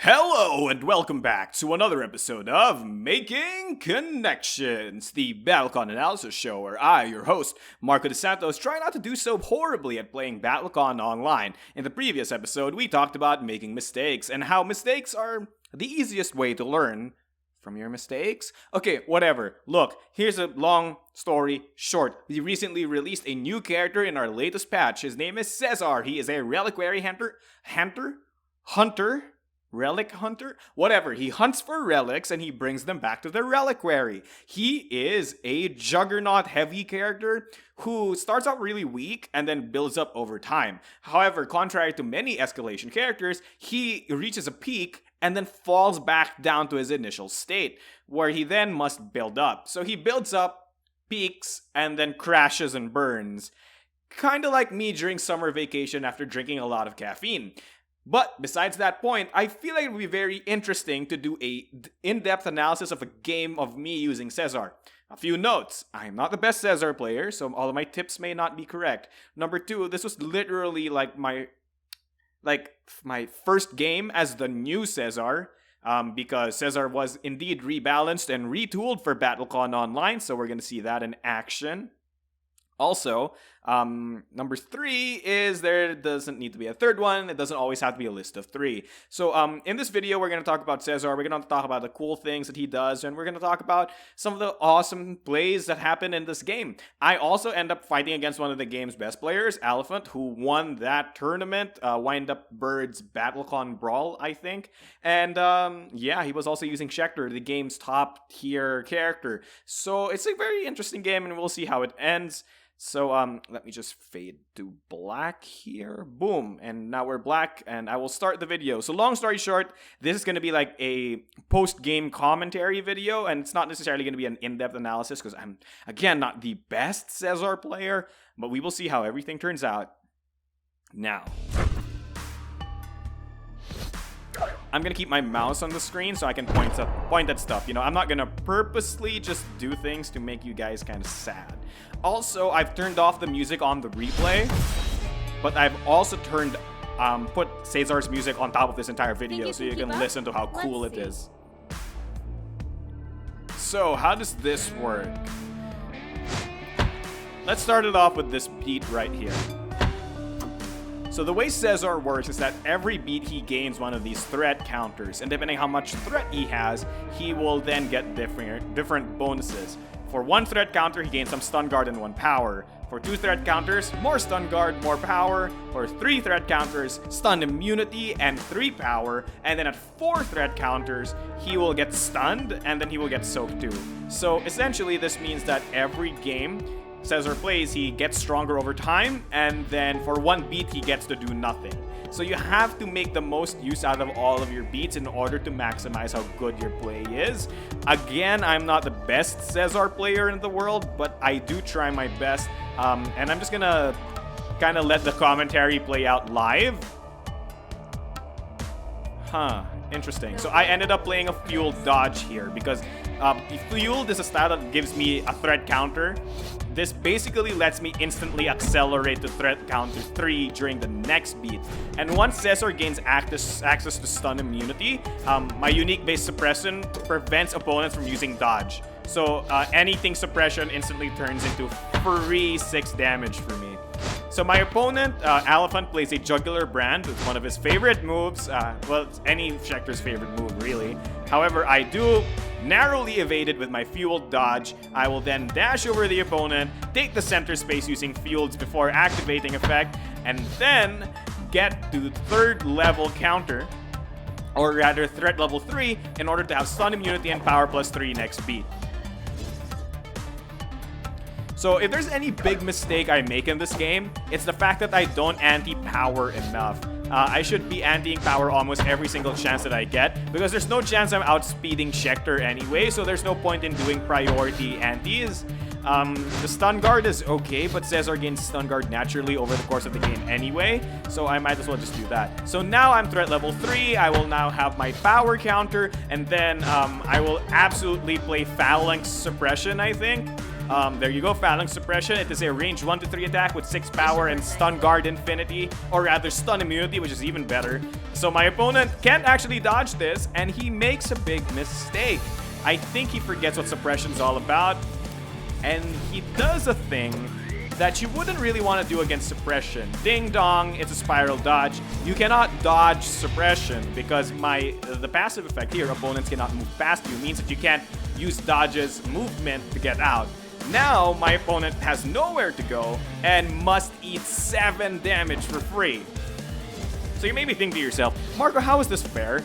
Hello and welcome back to another episode of Making Connections, the BattleCON analysis show where I, your host, Marco DeSantos, try not to do so horribly at playing BattleCON online. In the previous episode, we talked about making mistakes and how mistakes are the easiest way to learn from your mistakes. Okay, whatever. Look, here's a long story short. We recently released a new character in our latest patch. His name is Cesar. He is a reliquary relic hunter? Whatever. He hunts for relics and he brings them back to the reliquary. He is a juggernaut heavy character who starts out really weak and then builds up over time. However, contrary to many escalation characters, he reaches a peak and then falls back down to his initial state, where he then must build up. So he builds up, peaks, and then crashes and burns. Kinda like me during summer vacation after drinking a lot of caffeine. But besides that point, I feel like it would be very interesting to do a in-depth analysis of a game of me using Cesar. A few notes. I am not the best Cesar player, so all of my tips may not be correct. Number two, this was literally like my first game as the new Cesar, because Cesar was indeed rebalanced and retooled for BattleCON Online, so we're going to see that in action. Also, number three is there doesn't need to be a third one. It doesn't always have to be a list of three. So in this video, we're going to talk about Cesar. We're going to talk about the cool things that he does, and we're going to talk about some of the awesome plays that happen in this game. I also end up fighting against one of the game's best players, Elephant, who won that tournament, Wind Up Bird's BattleCon Brawl, I think. And yeah, he was also using Schecter, the game's top tier character. So it's a very interesting game, and we'll see how it ends. So let me just fade to black here. Boom. And now we're black and I will start the video. So long story short, this is going to be like a post-game commentary video, and it's not necessarily going to be an in-depth analysis because I'm, again, not the best Cesar player, but we will see how everything turns out now. I'm going to keep my mouse on the screen so I can point at stuff. You know, I'm not going to purposely just do things to make you guys kind of sad. Also, I've turned off the music on the replay, but I've also put Cesar's music on top of this entire video so you can listen to how cool it is. So, how does this work? Let's start it off with this beat right here. So the way Cesar works is that every beat he gains one of these threat counters, and depending how much threat he has, he will then get different bonuses. For one threat counter, he gains some stun guard and 1 power. For 2 threat counters, more stun guard, more power. For 3 threat counters, stun immunity and 3 power. And then at 4 threat counters, he will get stunned and then he will get soaked too. So essentially this means that every game Cesar plays, he gets stronger over time, and then for one beat he gets to do nothing. So you have to make the most use out of all of your beats in order to maximize how good your play is. Again, I'm not the best Cesar player in the world, but I do try my best, and I'm just gonna kind of let the commentary play out live. Interesting. So I ended up playing a fueled dodge here because fueled is a style that gives me a threat counter. This basically lets me instantly accelerate to threat counter 3 during the next beat. And once Cesar gains access to stun immunity, my unique base suppression prevents opponents from using dodge. So anything suppression instantly turns into free 6 damage for me. So my opponent, Elephant, plays a Juggler Friend with one of his favorite moves. Well, it's any Schecter's favorite move, really. However, I do narrowly evade it with my fueled dodge. I will then dash over the opponent, take the center space using fuels before activating effect, and then get to 3rd level counter, or rather threat level 3, in order to have stun immunity and power plus 3 next beat. So if there's any big mistake I make in this game, it's the fact that I don't anti-power enough. I should be anti-ing power almost every single chance that I get, because there's no chance I'm outspeeding Schecter anyway, so there's no point in doing priority antis. The stun guard is okay, but Cesar gains stun guard naturally over the course of the game anyway, so I might as well just do that. So now I'm threat level 3, I will now have my power counter, and then I will absolutely play Phalanx Suppression, I think. There you go, Phalanx Suppression. It is a range 1 to 3 attack with 6 power and Stun Guard Infinity, or rather Stun Immunity, which is even better. So my opponent can't actually dodge this, and he makes a big mistake. I think he forgets what Suppression's all about, and he does a thing that you wouldn't really want to do against Suppression. Ding dong, it's a spiral dodge. You cannot dodge Suppression because the passive effect here, opponents cannot move past you, means that you can't use dodge's movement to get out. Now, my opponent has nowhere to go and must eat 7 damage for free. So you may be thinking to yourself, Marco, how is this fair?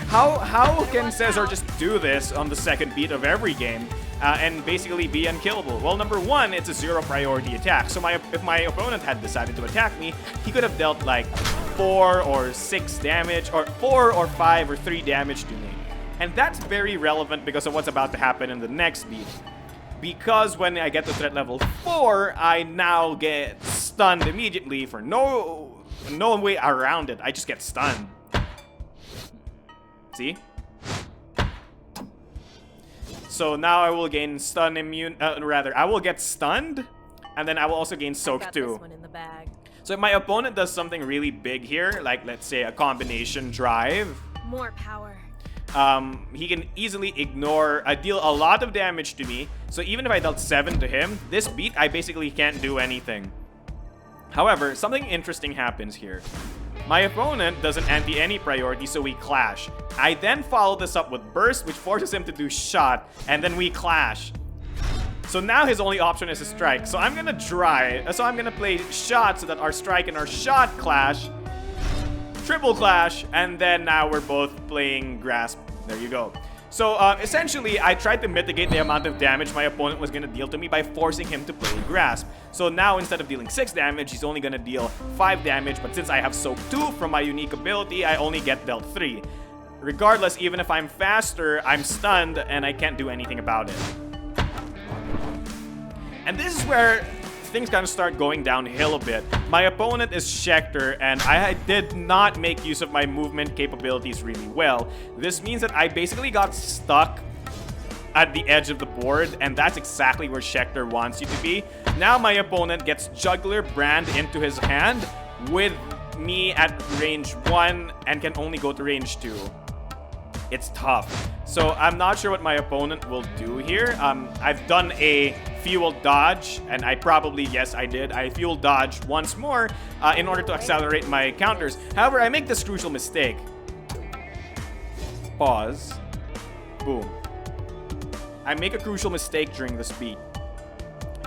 how can Cesar just do this on the second beat of every game and basically be unkillable? Well, number one, it's a 0 priority attack. So if my opponent had decided to attack me, he could have dealt like 4 or 6 damage, or 4 or 5 or 3 damage to me. And that's very relevant because of what's about to happen in the next beat. Because when I get to threat level 4, I now get stunned immediately for no way around it. I just get stunned. See? So now I will gain stun immune, I will get stunned, and then I will also gain soak too. So if my opponent does something really big here, like let's say a combination drive, more power. He can easily deal a lot of damage to me. So even if I dealt 7 to him, this beat I basically can't do anything. However, something interesting happens here. My opponent doesn't anti any priority, so we clash. I then follow this up with burst, which forces him to do shot, and then we clash. So now his only option is a strike. So I'm gonna play shot so that our strike and our shot clash. Triple clash, and then now we're both playing grasp. There you go. So essentially, I tried to mitigate the amount of damage my opponent was going to deal to me by forcing him to play grasp. So now instead of dealing 6 damage, he's only going to deal 5 damage. But since I have soak 2 from my unique ability, I only get dealt 3. Regardless, even if I'm faster, I'm stunned and I can't do anything about it. And this is where things kind of start going downhill a bit. My opponent is Schecter, and I did not make use of my movement capabilities really well. This means that I basically got stuck at the edge of the board, and that's exactly where Schecter wants you to be. Now my opponent gets Juggler Brand into his hand with me at range 1 and can only go to range 2. It's tough. So I'm not sure what my opponent will do here. I've done a fuel dodge, and I fuel dodge once more in order to accelerate my counters. However, I make this crucial mistake. Pause. Boom. I make a crucial mistake during this beat.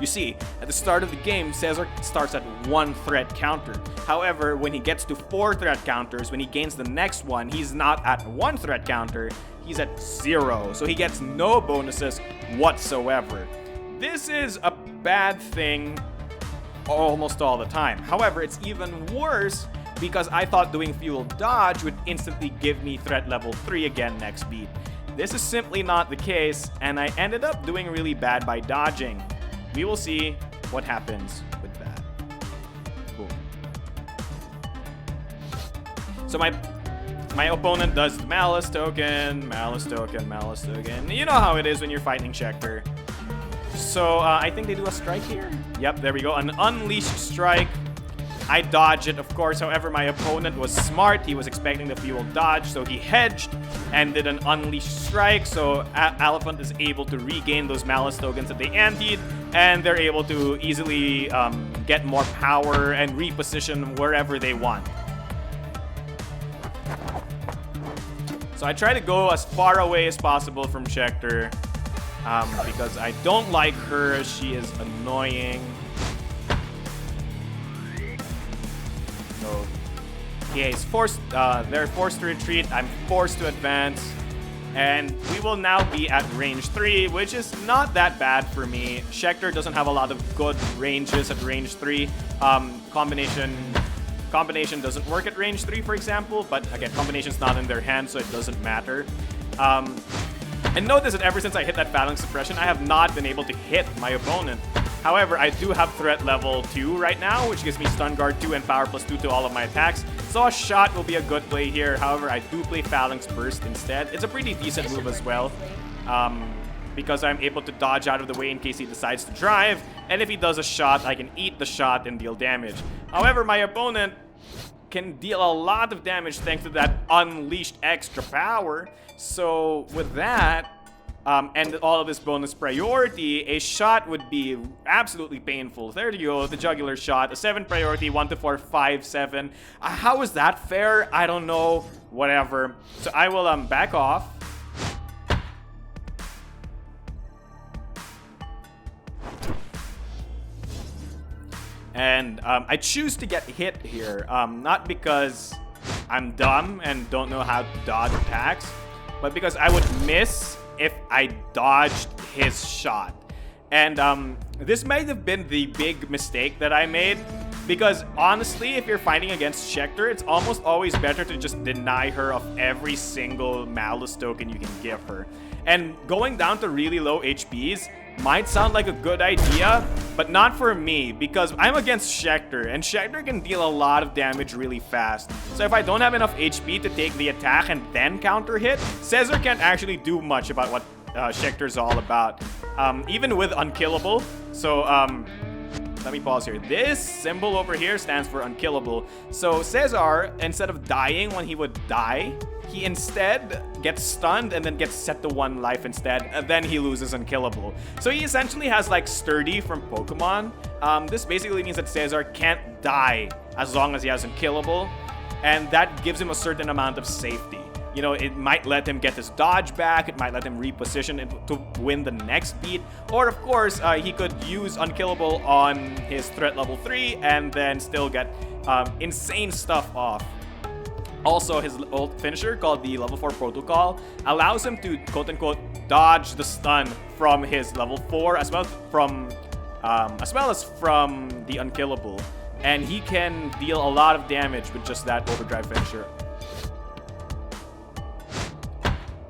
You see, at the start of the game, Cesar starts at 1 threat counter. However, when he gets to 4 threat counters, when he gains the next one, he's not at 1 threat counter, he's at 0. So he gets no bonuses whatsoever. This is a bad thing almost all the time. However, it's even worse because I thought doing fuel dodge would instantly give me threat level 3 again next beat. This is simply not the case, and I ended up doing really bad by dodging. We will see what happens with that. Boom. So my opponent does the Malice Token, Malice Token, Malice Token. You know how it is when you're fighting Schecter. So I think they do a strike here. Yep, there we go. An Unleashed Strike. I dodge it, of course. However, my opponent was smart. He was expecting the fuel dodge, so he hedged and did an Unleashed Strike. So Elephant is able to regain those Malice tokens that they antied, and they're able to easily get more power and reposition wherever they want. So I try to go as far away as possible from Schecter because I don't like her. She is annoying. So they're forced to retreat. I'm forced to advance. And we will now be at range 3, which is not that bad for me. Schecter doesn't have a lot of good ranges at range 3. Combination doesn't work at range 3, for example. But again, combination's not in their hand, so it doesn't matter. And notice that ever since I hit that Phalanx Suppression, I have not been able to hit my opponent. However, I do have threat level 2 right now, which gives me stun guard 2 and power plus 2 to all of my attacks. So a shot will be a good play here. However, I do play Phalanx Burst instead. It's a pretty decent move as well. because I'm able to dodge out of the way in case he decides to drive, and if he does a shot, I can eat the shot and deal damage. However, my opponent can deal a lot of damage thanks to that unleashed extra power. So with that, and all of his bonus priority, a shot would be absolutely painful. There you go, the jugular shot, a 7 priority, 1 to 4, 5, 7. How is that fair? I don't know. Whatever. So I will back off. And I choose to get hit here, not because I'm dumb and don't know how to dodge attacks, but because I would miss if I dodged his shot. And this might have been the big mistake that I made, because honestly, if you're fighting against Schecter, it's almost always better to just deny her of every single Malice token you can give her. And going down to really low HPs might sound like a good idea, but not for me, because I'm against Schecter, and Schecter can deal a lot of damage really fast. So if I don't have enough HP to take the attack and then counter hit, Caesar can't actually do much about what Schecter's all about, even with Unkillable. So let me pause here. This symbol over here stands for Unkillable. So Caesar, instead of dying when he would die, he instead gets stunned and then gets set to 1 life instead, and then he loses Unkillable. So he essentially has like Sturdy from Pokemon. This basically means that Caesar can't die as long as he has Unkillable, and that gives him a certain amount of safety. You know, it might let him get his dodge back, it might let him reposition to win the next beat, or of course, he could use Unkillable on his threat level 3 and then still get insane stuff off. Also, his ult finisher, called the level 4 protocol, allows him to quote-unquote dodge the stun from his level 4 as well as from the Unkillable. And he can deal a lot of damage with just that overdrive finisher.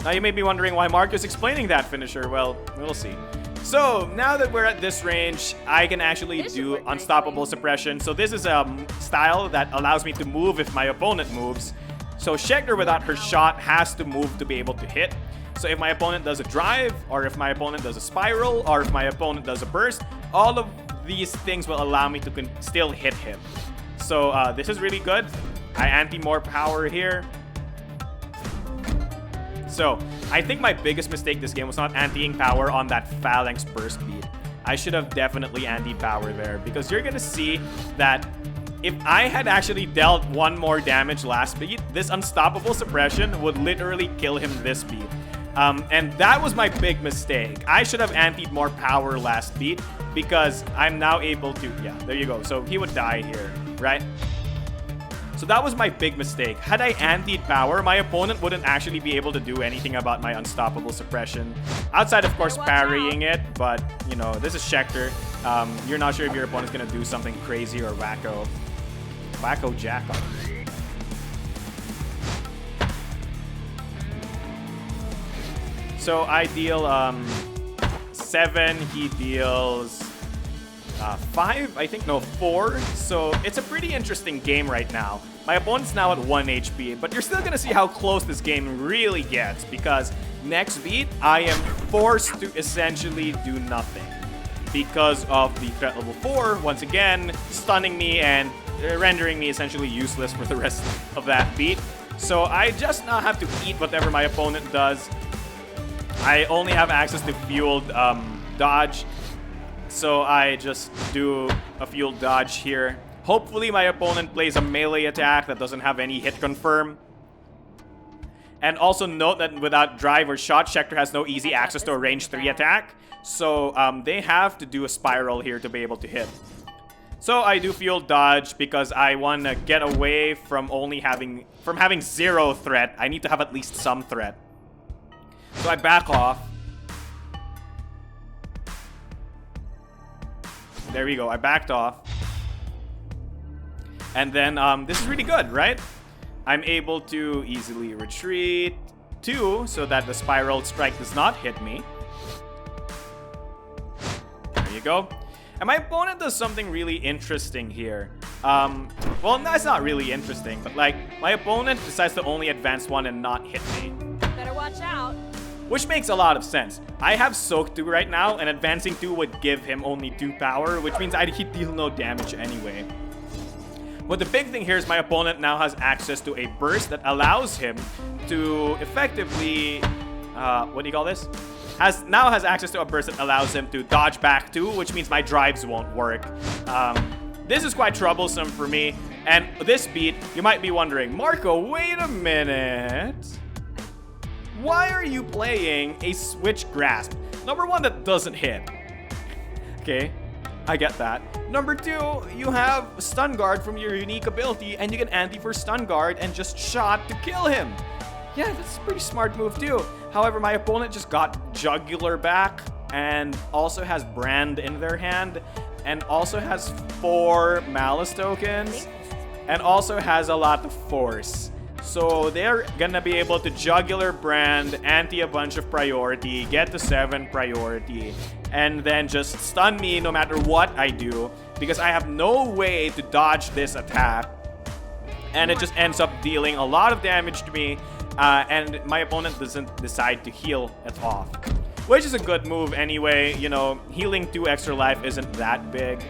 Now you may be wondering why Mark is explaining that finisher. Well, we'll see. So now that we're at this range, I can actually do Unstoppable Suppression. So this is a style that allows me to move if my opponent moves. So Schecter without her shot has to move to be able to hit. So if my opponent does a drive, or if my opponent does a spiral, or if my opponent does a burst, all of these things will allow me to still hit him. So this is really good. I anti more power here. So, I think my biggest mistake this game was not anti-ing power on that Phalanx burst beat. I should have definitely anti-power there, because you're gonna see that if I had actually dealt 1 more damage last beat, this Unstoppable Suppression would literally kill him this beat. And that was my big mistake. I should have antied more power last beat, because I'm now able to, yeah, there you go. So he would die here, right? So that was my big mistake. Had I antied power, my opponent wouldn't actually be able to do anything about my Unstoppable Suppression. Outside, of course, parrying it, but, you know, this is Schecter. You're not sure if your opponent's gonna do something crazy or wacko jack-off. So I deal 7, he deals 5, I think, no, 4. So it's a pretty interesting game right now. My opponent's now at 1 HP, but you're still gonna see how close this game really gets, because next beat, I am forced to essentially do nothing because of the threat level 4, once again, stunning me and rendering me essentially useless for the rest of that beat. So I just now have to eat whatever my opponent does. I only have access to fueled dodge, so I just do a fueled dodge here. Hopefully my opponent plays a melee attack that doesn't have any hit confirm. And also note that without drive or shot, Schecter has no easy access to a range 3 attack. So they have to do a spiral here to be able to hit. So I do fueled dodge because I want to get away from having 0 threat. I need to have at least some threat. So I back off. There we go, I backed off. And then this is really good, right? I'm able to easily retreat 2 so that the spiral strike does not hit me. There you go. And my opponent does something really interesting here. Well, that's not really interesting, but like, my opponent decides to only advance 1 and not hit me. Better watch out. which makes a lot of sense. I have Soak 2 right now, and advancing 2 would give him only 2 power, which means he'd deal no damage anyway. But the big thing here is my opponent now has access to a burst that allows him to effectively, what do you call this? Now has access to a burst that allows him to dodge back 2, which means my drives won't work. This is quite troublesome for me. And this beat, you might be wondering, Marco, wait a minute. Why are you playing a Switch Grasp? Number 1, that doesn't hit. Okay, I get that. Number 2, you have Stun Guard from your unique ability, and you can anti for Stun Guard and just shot to kill him. Yeah, that's a pretty smart move too. However, my opponent just got Juggler back and also has Brand in their hand and also has 4 Malice tokens and also has a lot of Force. So they're gonna be able to Juggler Brand, anti a bunch of priority, get to 7 priority, and then just stun me no matter what I do because I have no way to dodge this attack. And it just ends up dealing a lot of damage to me. And my opponent doesn't decide to heal at all, which is a good move anyway. You know, healing 2 extra life isn't that big.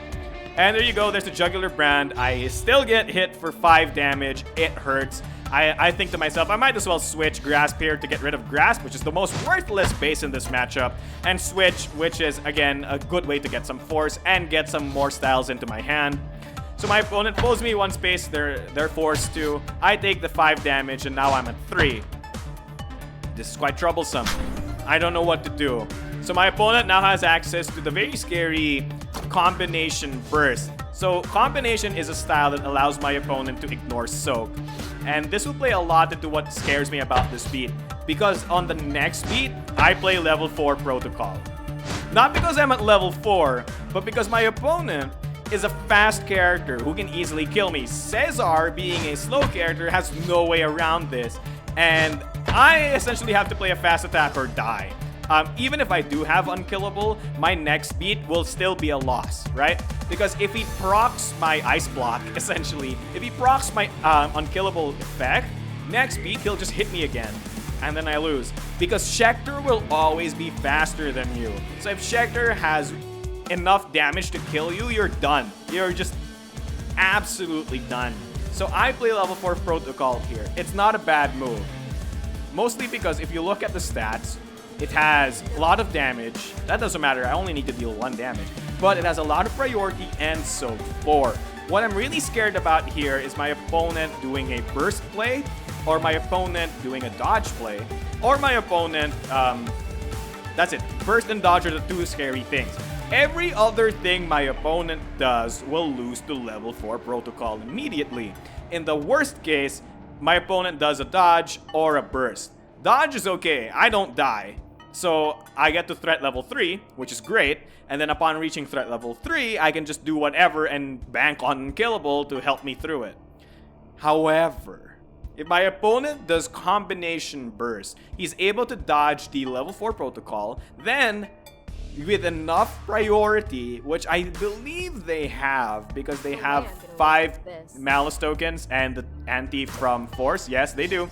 And there you go, there's the Juggler Brand. I still get hit for 5 damage. It hurts. I think to myself, I might as well switch Grasp here to get rid of Grasp, which is the most worthless base in this matchup, and switch, which is, again, a good way to get some Force and get some more styles into my hand. So my opponent pulls me 1 space, they're forced to. I take the 5 damage, and now I'm at 3. This is quite troublesome. I don't know what to do. So my opponent now has access to the very scary Combination Burst. So Combination is a style that allows my opponent to ignore Soak. And this will play a lot into what scares me about this beat. Because on the next beat, I play level 4 Protocol. Not because I'm at level 4, but because my opponent is a fast character who can easily kill me. Cesar, being a slow character, has no way around this. And I essentially have to play a fast attack or die. Even if I do have Unkillable, my next beat will still be a loss, right? Because if he procs my Ice Block, essentially, if he procs my Unkillable effect, next beat he'll just hit me again. And then I lose. Because Schecter will always be faster than you. So if Schecter has enough damage to kill you, you're done. You're just absolutely done. So I play level 4 Protocol here. It's not a bad move. Mostly because if you look at the stats, it has a lot of damage. That doesn't matter. I only need to deal 1 damage. But it has a lot of priority and Soak 4. What I'm really scared about here is my opponent doing a burst play, or my opponent doing a dodge play, or my opponent, that's it. Burst and dodge are the 2 scary things. Every other thing my opponent does will lose to level 4 Protocol immediately. In the worst case, my opponent does a dodge or a burst. Dodge is okay. I don't die. So I get to threat level 3, which is great. And then upon reaching threat level 3, I can just do whatever and bank on Unkillable to help me through it. However, if my opponent does Combination Burst, he's able to dodge the level 4 Protocol. Then, with enough priority, which I believe they have, because they have 5 Malice tokens and the anti from Force. Yes, they do.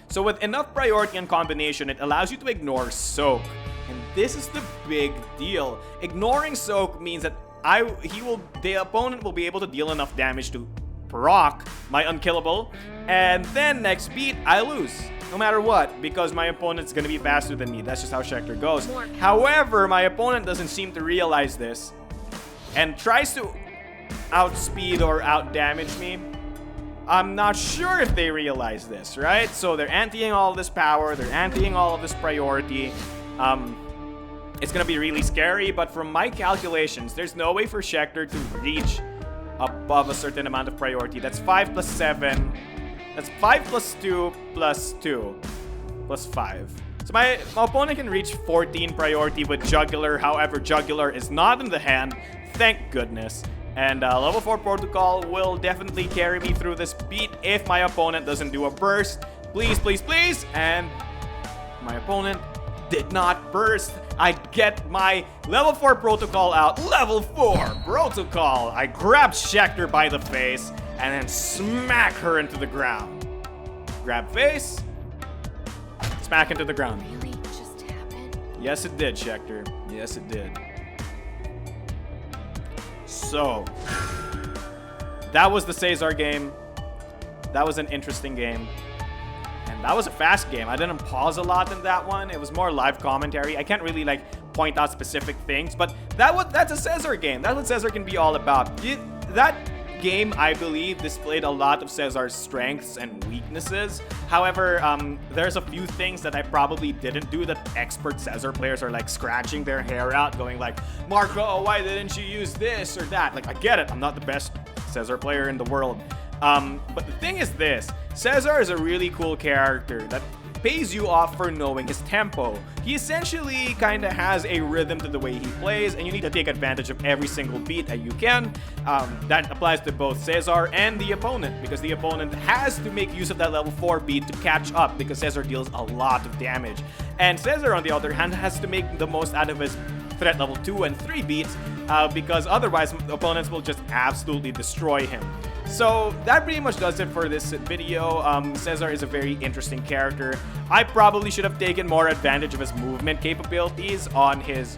So with enough priority and combination, it allows you to ignore Soak. And this is the big deal. Ignoring Soak means that the opponent will be able to deal enough damage to proc my Unkillable, and then next beat, I lose. No matter what, because my opponent's gonna be faster than me. That's just how Schecter goes. However, my opponent doesn't seem to realize this and tries to outspeed or outdamage me. I'm not sure if they realize this, right? So they're anti-ing all of this power, they're anti-ing all of this priority. It's gonna be really scary, but from my calculations, there's no way for Schecter to reach above a certain amount of priority. That's 5 plus 7. That's 5 plus 2 plus 2 plus 5. So my opponent can reach 14 priority with Juggler. However, Juggler is not in the hand. Thank goodness. And level 4 Protocol will definitely carry me through this beat if my opponent doesn't do a burst. Please, please, please. And my opponent did not burst. I get my level 4 Protocol out. Level 4 Protocol. I grab Schecter by the face and then smack her into the ground. Grab face. Smack into the ground. Yes, it did, Schecter. Yes, it did. So, that was the Caesar game. That was an interesting game. And that was a fast game. I didn't pause a lot in that one. It was more live commentary. I can't really like point out specific things, but that's a Caesar game. That's what Caesar can be all about. That game, I believe, displayed a lot of Caesar's strengths and weaknesses. However, there's a few things that I probably didn't do that expert Caesar players are like scratching their hair out, going like, Marco, why didn't you use this or that? Like, I get it. I'm not the best Caesar player in the world. But the thing is this, Caesar is a really cool character that pays you off for knowing his tempo. He essentially kind of has a rhythm to the way he plays, and you need to take advantage of every single beat that you can. That applies to both Caesar and the opponent, because the opponent has to make use of that level 4 beat to catch up, because Caesar deals a lot of damage. And Caesar, on the other hand, has to make the most out of his threat level 2 and 3 beats, because otherwise opponents will just absolutely destroy him. So that pretty much does it for this video. Caesar is a very interesting character. I probably should have taken more advantage of his movement capabilities on his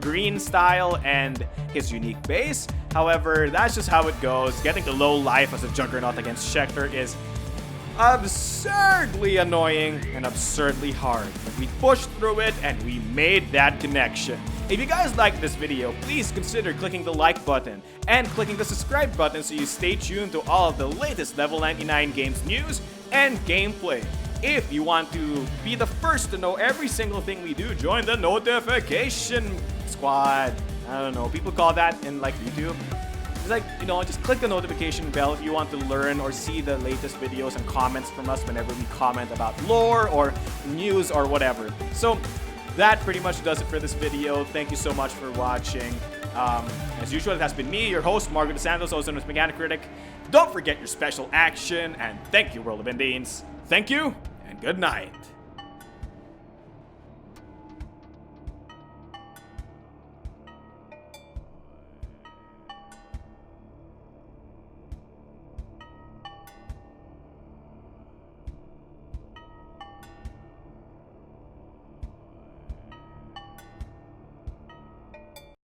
green style and his unique base. However, that's just how it goes. Getting to low life as a Juggernaut against Schecter is absurdly annoying and absurdly hard. But we pushed through it and we made that connection. If you guys liked this video, please consider clicking the like button and clicking the subscribe button so you stay tuned to all of the latest Level 99 games news and gameplay. If you want to be the first to know every single thing we do, join the notification squad. I don't know, people call that in like YouTube. It's like, you know, just click the notification bell if you want to learn or see the latest videos and comments from us whenever we comment about lore or news or whatever. So that pretty much does it for this video. Thank you so much for watching. As usual, it has been me, your host, Margo DeSantos, also known as Mechanic Critic. Don't forget your special action, and thank you, World of Indians. Thank you, and good night.